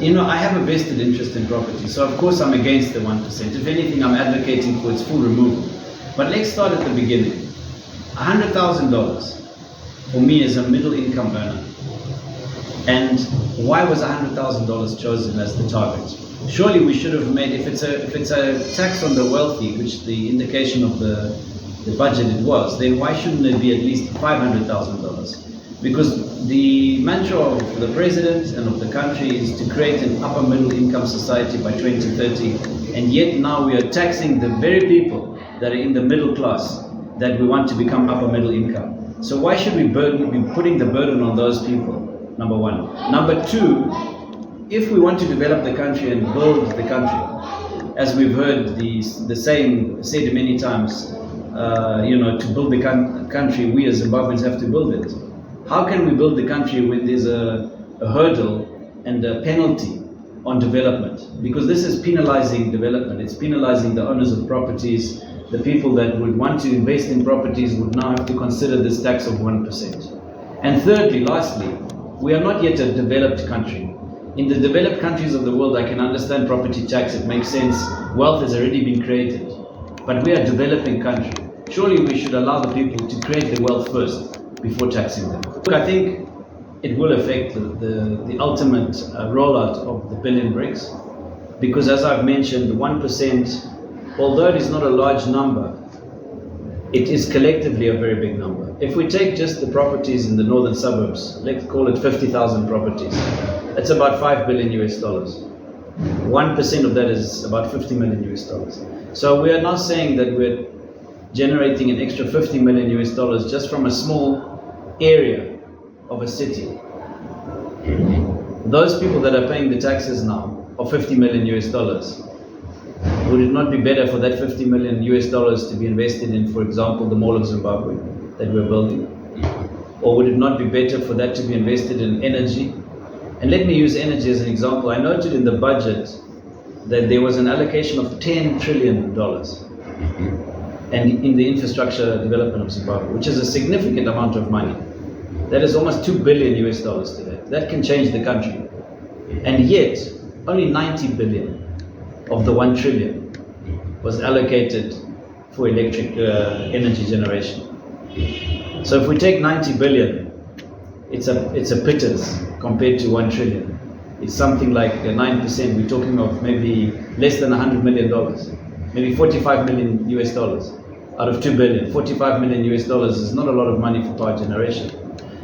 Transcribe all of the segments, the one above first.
I have a vested interest in property, so of course I'm against the 1%. If anything, I'm advocating for its full removal. But let's start at the beginning. $100,000 for me as a middle income earner. And why was $100,000 chosen as the target? Surely we should have made, if it's a tax on the wealthy, which the indication of the budget it was, then why shouldn't it be at least $500,000? Because the mantra of the president and of the country is to create an upper middle income society by 2030, and yet now we are taxing the very people that are in the middle class that we want to become upper middle income. So why should we be putting the burden on those people? Number one. Number two, if we want to develop the country and build the country, as we've heard the saying said many times, to build the country, we as Zimbabweans have to build it. How can we build the country when there's a hurdle and a penalty on development? Because this is penalizing development. It's penalizing the owners of properties. The people that would want to invest in properties would now have to consider this tax of 1%. And thirdly, lastly, we are not yet a developed country. In the developed countries of the world, I can understand property tax, it makes sense. Wealth has already been created. But we are a developing country. Surely we should allow the people to create the wealth first before taxing them. Look, I think it will affect the ultimate rollout of the billion bricks, because as I've mentioned, 1%, although it is not a large number, it is collectively a very big number. If we take just the properties in the northern suburbs, let's call it 50,000 properties, that's about $5 billion US. 1% of that is about $50 million US. So we are now saying that we're generating an extra $50 million US just from a small area of a city. Those people that are paying the taxes now of $50 million US, would it not be better for that $50 million US to be invested in, for example, the Mall of Zimbabwe that we're building? Or would it not be better for that to be invested in energy? And let me use energy as an example. I noted in the budget that there was an allocation of $10 trillion and in the infrastructure development of Zimbabwe, which is a significant amount of money. That is almost $2 billion US today. That can change the country. And yet, only 90 billion of the 1 trillion was allocated for electric energy generation. So if we take 90 billion, it's a pittance compared to 1 trillion. It's something like 9%. We're talking of maybe less than $100 million, maybe $45 million US out of 2 billion. $45 million US is not a lot of money for power generation.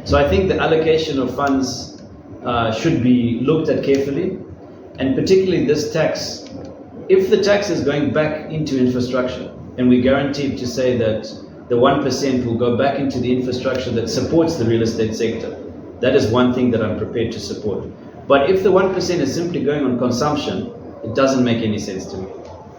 So I think the allocation of funds should be looked at carefully, and particularly this tax. If the tax is going back into infrastructure, and we guaranteed to say that the 1% will go back into the infrastructure that supports the real estate sector, that is one thing that I'm prepared to support. But if the 1% is simply going on consumption, it doesn't make any sense to me.